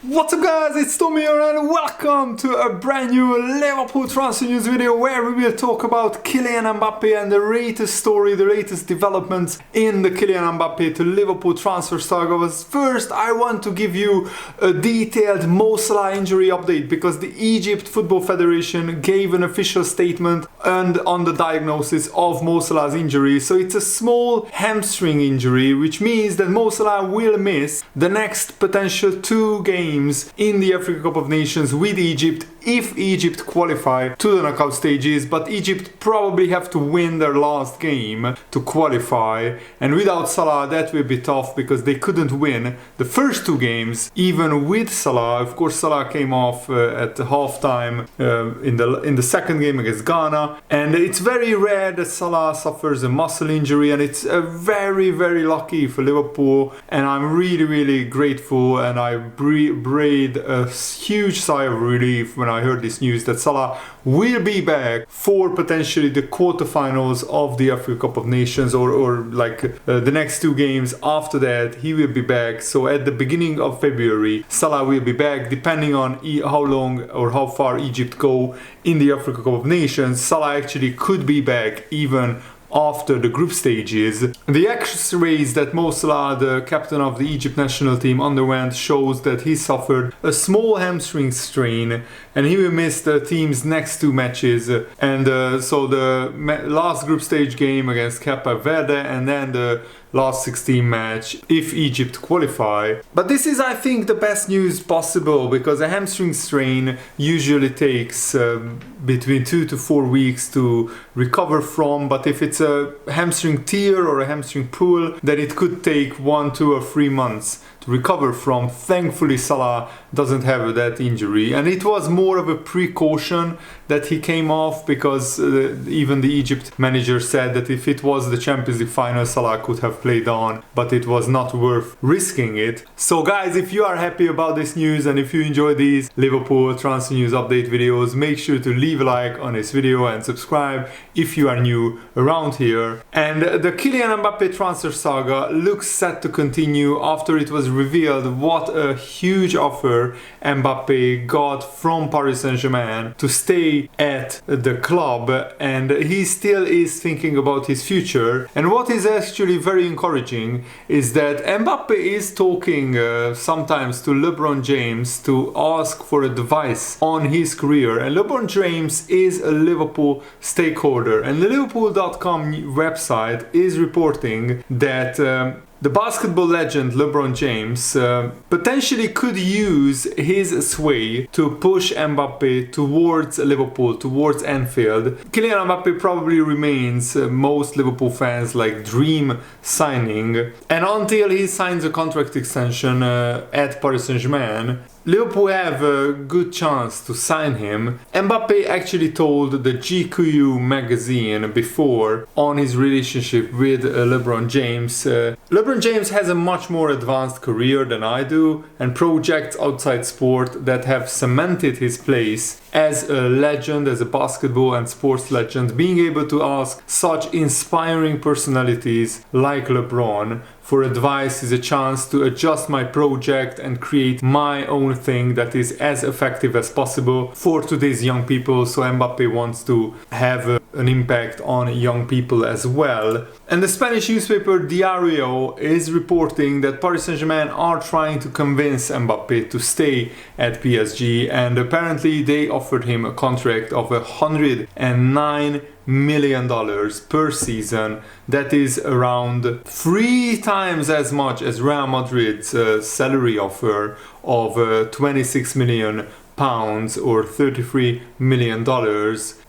What's up guys, it's Tommy here and welcome to a brand new Liverpool transfer news video where we will talk about Kylian Mbappe and the latest story, the latest developments in the Kylian Mbappe to Liverpool transfer saga. But first I want to give you a detailed Mo Salah injury update because the Egypt Football Federation gave an official statement and on the diagnosis of Mo Salah's injury. So it's a small hamstring injury, which means that Mo Salah will miss the next potential 2 games in the Africa Cup of Nations with Egypt if Egypt qualify to the knockout stages, but Egypt probably have to win their last game to qualify, and without Salah that will be tough because they couldn't win the first 2 games even with Salah. Of course Salah came off at halftime in the second game against Ghana, and it's very rare that Salah suffers a muscle injury, and it's very lucky for Liverpool, and I'm really grateful, and I breathed a huge sigh of relief when I heard this news that Salah will be back for potentially the quarterfinals of the Africa Cup of Nations, or the next 2 games after that he will be back. So at the beginning of February Salah will be back, depending on how long or how far Egypt go in the Africa Cup of Nations. Salah actually could be back even after the group stages. The X-rays that Mo Salah, the captain of the Egypt national team, underwent shows that he suffered a small hamstring strain and he will miss the team's next 2 matches, and so the last group stage game against Cape Verde and then the last 16 match if Egypt qualify. But this is, I think, the best news possible because a hamstring strain usually takes between 2 to 4 weeks to recover from, but if it's a hamstring tear or a hamstring pull, then it could take 1, 2 or 3 months to recover from. Thankfully Salah doesn't have that injury, and it was more of a precaution that he came off because even the Egypt manager said that if it was the Champions League final Salah could have played on, but it was not worth risking it. So guys, if you are happy about this news and if you enjoy these Liverpool transfer news update videos, make sure to leave a like on this video and subscribe if you are new around here. And the Kylian Mbappe transfer saga looks set to continue after it was revealed what a huge offer Mbappe got from Paris Saint-Germain to stay at the club, and he still is thinking about his future. And what is actually very encouraging is that Mbappe is talking sometimes to LeBron James to ask for advice on his career, and LeBron James is a Liverpool stakeholder, and the Liverpool.com website is reporting that the basketball legend LeBron James potentially could use his sway to push Mbappe towards Liverpool, towards Anfield. Kylian Mbappe probably remains most Liverpool fans' dream signing, and until he signs a contract extension at Paris Saint-Germain, Liverpool have a good chance to sign him. Mbappe actually told the GQ magazine before on his relationship with LeBron James. LeBron James has a much more advanced career than I do, and projects outside sport that have cemented his place as a legend, as a basketball and sports legend. Being able to ask such inspiring personalities like LeBron for advice is a chance to adjust my project and create my own thing that is as effective as possible for today's young people. So Mbappe wants to have an impact on young people as well. And the Spanish newspaper Diario is reporting that Paris Saint-Germain are trying to convince Mbappe to stay at PSG, and apparently they offered him a contract of $109 million per season. That is around 3 times as much as Real Madrid's salary offer of 26 million pounds or $33 million,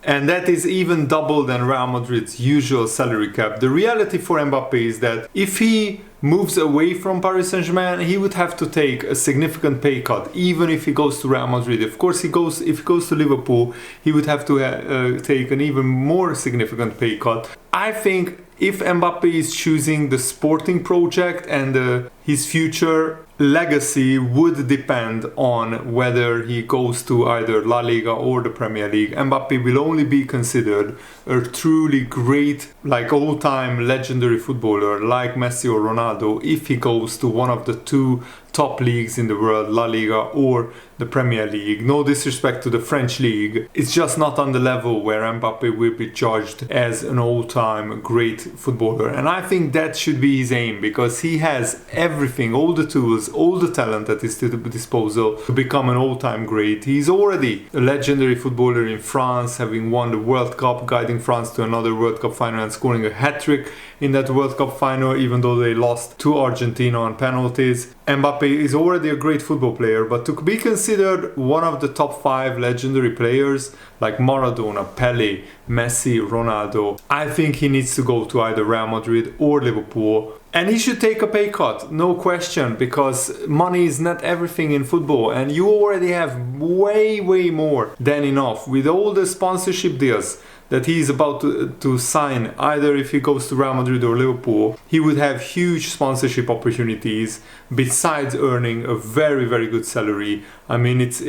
and that is even double than Real Madrid's usual salary cap. The reality for Mbappe is that if he moves away from Paris Saint-Germain, he would have to take a significant pay cut, even if he goes to Real Madrid. Of course, if he goes to Liverpool, he would have to take an even more significant pay cut. I think if Mbappe is choosing the sporting project and his future legacy would depend on whether he goes to either La Liga or the Premier League. Mbappe will only be considered a truly great, all-time legendary footballer like Messi or Ronaldo if he goes to one of the 2 top leagues in the world, La Liga or the Premier League. No disrespect to the French league, it's just not on the level where Mbappe will be judged as an all-time great footballer. And I think that should be his aim, because he has everything, all the tools, all the talent at his disposal to become an all-time great. He's already a legendary footballer in France, having won the World Cup, guiding France to another World Cup final and scoring a hat-trick in that World Cup final, even though they lost to Argentina on penalties. Mbappe is already a great football player, but to be considered one of the top 5 legendary players like Maradona, Pele, Messi, Ronaldo, I think he needs to go to either Real Madrid or Liverpool. And he should take a pay cut, no question, because money is not everything in football, and you already have way more than enough with all the sponsorship deals that he's about to sign. Either if he goes to Real Madrid or Liverpool, he would have huge sponsorship opportunities besides earning a very good salary. I mean, it's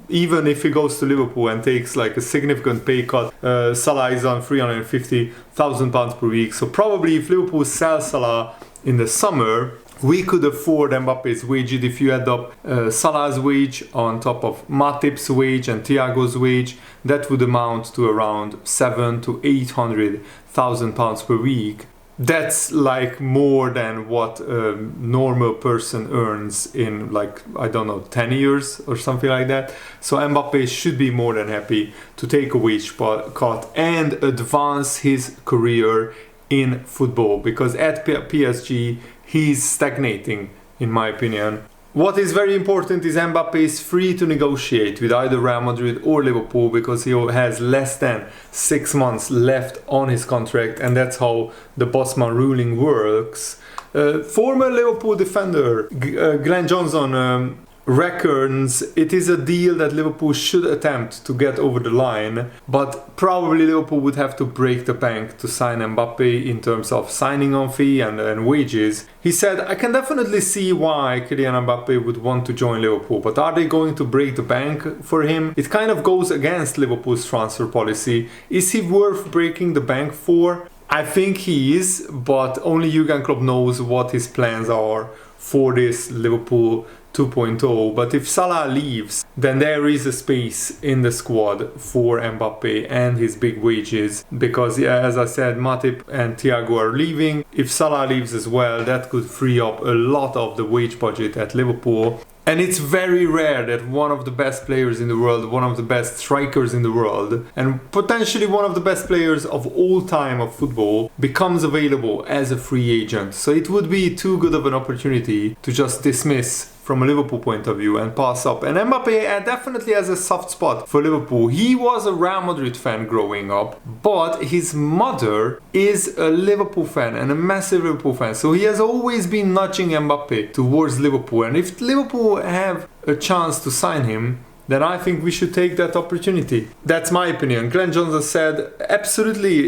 even if he goes to Liverpool and takes like a significant pay cut, Salah is on £350,000 per week. So probably if Liverpool sells Salah in the summer, we could afford Mbappe's wages. If you add up Salah's wage on top of Matip's wage and Thiago's wage, that would amount to around £700,000 to £800,000 per week. That's like more than what a normal person earns in, like, I don't know, 10 years or something like that. So Mbappe should be more than happy to take a wage cut and advance his career in football, because at PSG he's stagnating, in my opinion. What is very important is Mbappe is free to negotiate with either Real Madrid or Liverpool, because he has less than 6 months left on his contract, and that's how the Bosman ruling works. Former Liverpool defender Glenn Johnson reckons it is a deal that Liverpool should attempt to get over the line, but probably Liverpool would have to break the bank to sign Mbappe in terms of signing on fee and wages. He said, I can definitely see why Kylian Mbappe would want to join Liverpool, but are they going to break the bank for him? It kind of goes against Liverpool's transfer policy. Is he worth breaking the bank for? I think he is, but only Jurgen Klopp knows what his plans are for this Liverpool 2.0. But if Salah leaves, then there is a space in the squad for Mbappe and his big wages, because as I said, Matip and Thiago are leaving. If Salah leaves as well, that could free up a lot of the wage budget at Liverpool. And it's very rare that one of the best players in the world, one of the best strikers in the world, and potentially one of the best players of all time of football becomes available as a free agent. So it would be too good of an opportunity to just dismiss from a Liverpool point of view and pass up. And Mbappe definitely has a soft spot for Liverpool. He was a Real Madrid fan growing up, but his mother is a Liverpool fan and a massive Liverpool fan. So he has always been nudging Mbappe towards Liverpool. And if Liverpool have a chance to sign him, then I think we should take that opportunity. That's my opinion. Glenn Johnson said, absolutely,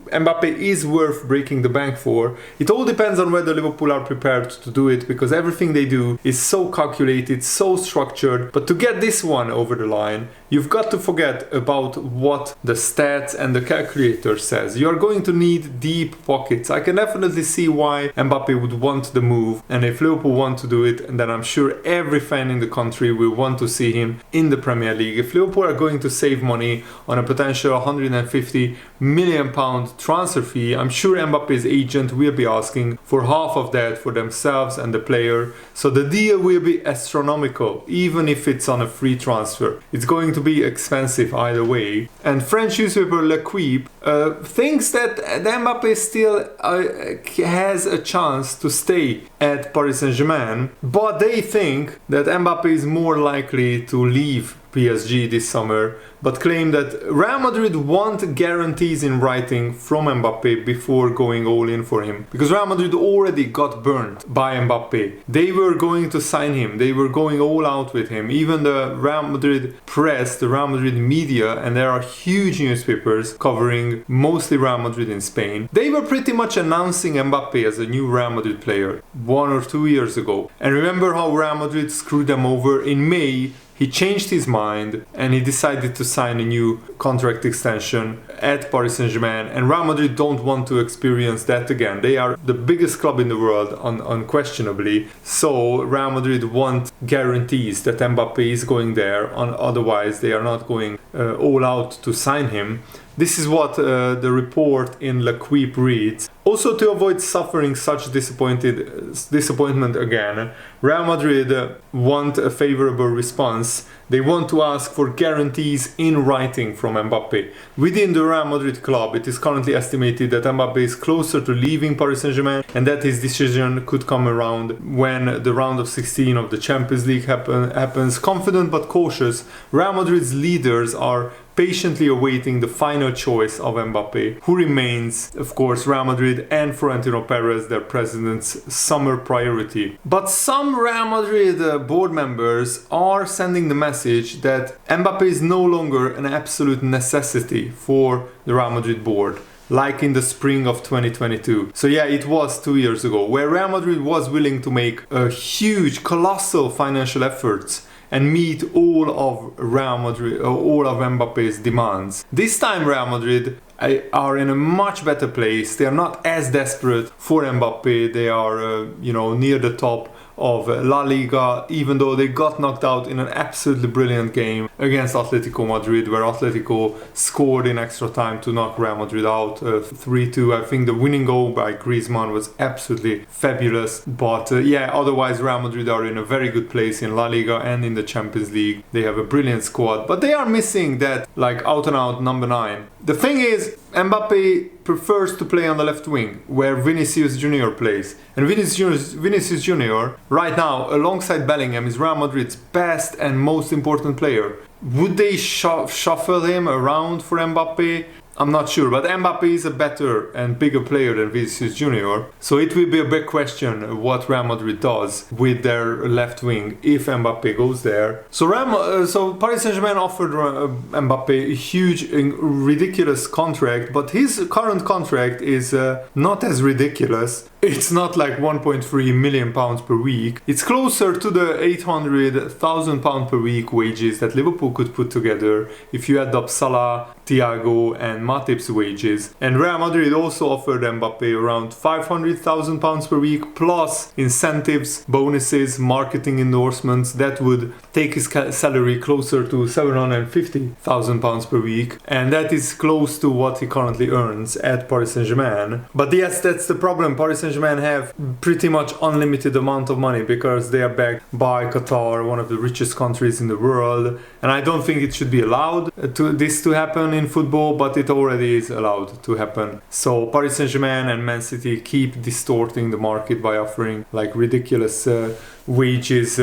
Mbappe is worth breaking the bank for. It all depends on whether Liverpool are prepared to do it, because everything they do is so calculated, so structured. But to get this one over the line, you've got to forget about what the stats and the calculator says. You're going to need deep pockets. I can definitely see why Mbappe would want the move, and if Liverpool want to do it, then I'm sure every fan in the country will want to see him in the Premier League. If Liverpool are going to save money on a potential £150 million transfer fee, I'm sure Mbappe's agent will be asking for half of that for themselves and the player. So the deal will be astronomical, even if it's on a free transfer. It's going to be expensive either way. And French newspaper L'Equipe thinks that Mbappe still has a chance to stay at Paris Saint-Germain, but they think that Mbappe is more likely to leave PSG this summer, but claim that Real Madrid want guarantees in writing from Mbappe before going all in for him. Because Real Madrid already got burnt by Mbappe. They were going to sign him, they were going all out with him. Even the Real Madrid press, the Real Madrid media, and there are huge newspapers covering mostly Real Madrid in Spain, they were pretty much announcing Mbappe as a new Real Madrid player 1 or 2 years ago. And remember how Real Madrid screwed them over in May he changed his mind and he decided to sign a new contract extension at Paris Saint-Germain, and Real Madrid don't want to experience that again. They are the biggest club in the world, unquestionably, so Real Madrid want guarantees that Mbappe is going there, otherwise they are not going all out to sign him. This is what the report in L'Equipe reads. Also, to avoid suffering such disappointment again, Real Madrid want a favorable response. They want to ask for guarantees in writing from Mbappe. Within the Real Madrid club, it is currently estimated that Mbappe is closer to leaving Paris Saint-Germain and that his decision could come around when the round of 16 of the Champions League happens. Confident but cautious, Real Madrid's leaders are patiently awaiting the final choice of Mbappe, who remains, of course, Real Madrid and Florentino Perez, their president's summer priority. But some Real Madrid board members are sending the message that Mbappe is no longer an absolute necessity for the Real Madrid board, like in the spring of 2022. So yeah, it was 2 years ago, where Real Madrid was willing to make a huge, colossal financial efforts and meet all of Real Madrid, all of Mbappe's demands. This time Real Madrid are in a much better place. They are not as desperate for Mbappe. They are, near the top of La Liga, even though they got knocked out in an absolutely brilliant game against Atletico Madrid, where Atletico scored in extra time to knock Real Madrid out 3-2. I think the winning goal by Griezmann was absolutely fabulous. But otherwise Real Madrid are in a very good place in La Liga and in the Champions League. They have a brilliant squad, but they are missing that out and out number 9. The thing is, Mbappe prefers to play on the left wing, where Vinicius Junior plays. And Vinicius Junior, right now, alongside Bellingham, is Real Madrid's best and most important player. Would they shuffle him around for Mbappe? I'm not sure, but Mbappe is a better and bigger player than Vinicius Junior, so it will be a big question what Real Madrid does with their left wing if Mbappe goes there. So Paris Saint-Germain offered Mbappe a huge, ridiculous contract, but his current contract is not as ridiculous. It's not like 1.3 million pounds per week. It's closer to the 800,000 pound per week wages that Liverpool could put together if you add up Salah, Thiago and Matip's wages. And Real Madrid also offered Mbappe around 500,000 pounds per week plus incentives, bonuses, marketing endorsements that would take his salary closer to 750,000 pounds per week. And that is close to what he currently earns at Paris Saint-Germain. But yes, that's the problem. Paris Saint-Germain have pretty much unlimited amount of money because they are backed by Qatar, one of the richest countries in the world. And I don't think it should be allowed to happen in football, but it already is allowed to happen. So Paris Saint-Germain and Man City keep distorting the market by offering ridiculous wages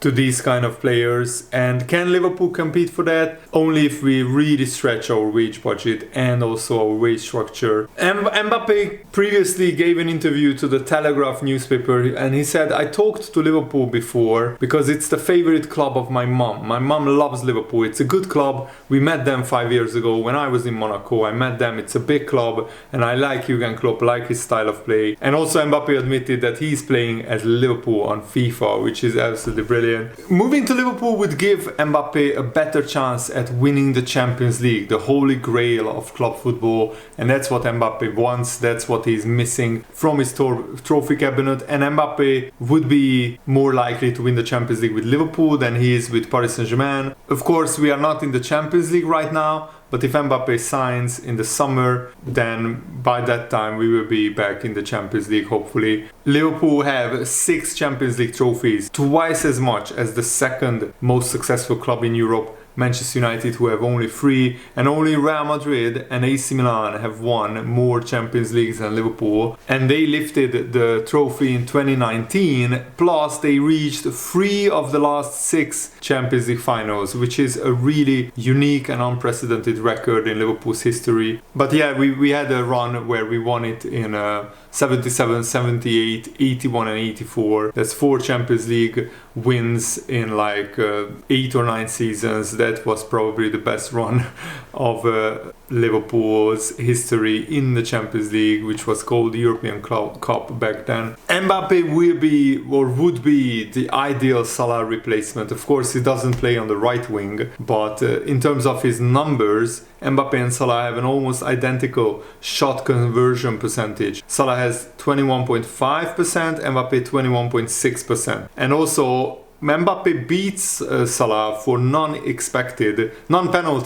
to these kind of players. And can Liverpool compete for that? Only if we really stretch our wage budget and also our wage structure. Mbappe previously gave an interview to the Telegraph newspaper and he said, I talked to Liverpool before because it's the favorite club of my mom. My mom loves Liverpool. It's a good club. We met them 5 years ago when I was in Monaco. I met them. It's a big club and I like Jurgen Klopp, like his style of play. And also Mbappe admitted that he's playing at Liverpool on FIFA, which is absolutely brilliant. Moving to Liverpool would give Mbappe a better chance at winning the Champions League, the holy grail of club football, and that's what Mbappe wants, that's what he's missing from his trophy cabinet. And Mbappe would be more likely to win the Champions League with Liverpool than he is with Paris Saint-Germain. Of course, we are not in the Champions League right now, but if Mbappe signs in the summer, then by that time we will be back in the Champions League, hopefully. Liverpool have 6 Champions League trophies, twice as much as the second most successful club in Europe, Manchester United, who have only 3, and only Real Madrid and AC Milan have won more Champions Leagues than Liverpool. And they lifted the trophy in 2019, plus they reached 3 of the last 6 Champions League finals, which is a really unique and unprecedented record in Liverpool's history. But yeah, we had a run where we won it in 77, 78, 81 and 84. That's 4 Champions League wins in 8 or 9 seasons. That was probably the best run of Liverpool's history in the Champions League, which was called the European Cup back then. Mbappe will be, or would be, the ideal Salah replacement. Of course, he doesn't play on the right wing, but in terms of his numbers, Mbappe and Salah have an almost identical shot conversion percentage. Salah has 21.5%, Mbappe 21.6%. And also, Mbappe beats Salah for non-penalty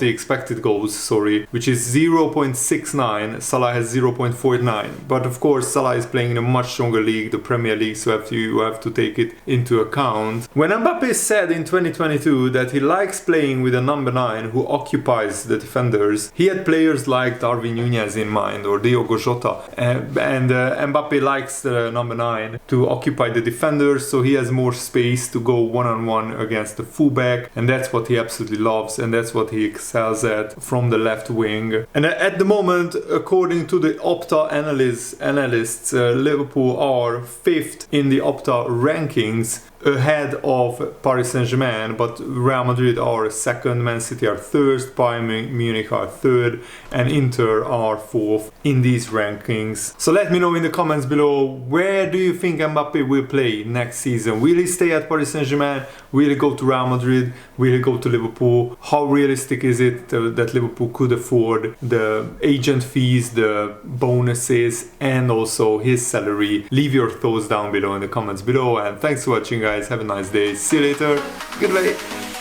expected goals, which is 0.69. Salah has 0.49. But of course, Salah is playing in a much stronger league, the Premier League, so you have to take it into account. When Mbappe said in 2022 that he likes playing with a number 9 who occupies the defenders, he had players like Darwin Núñez in mind or Diogo Jota. And Mbappe likes the number 9 to occupy the defenders, so he has more space to go one-on-one against the fullback, and that's what he absolutely loves, and that's what he excels at from the left wing. And at the moment, according to the Opta analysts, Liverpool are 5th in the Opta rankings, ahead of Paris Saint-Germain, but Real Madrid are 2nd, Man City are 3rd, Bayern Munich are 3rd, and Inter are 4th in these rankings. So let me know in the comments below, where do you think Mbappe will play next season? Will he stay at Paris Saint-Germain? Will he go to Real Madrid? Will he go to Liverpool? How realistic is it that Liverpool could afford the agent fees, the bonuses, and also his salary? Leave your thoughts down below in the comments below, and thanks for watching, guys. Have a nice day. See you later. Goodbye.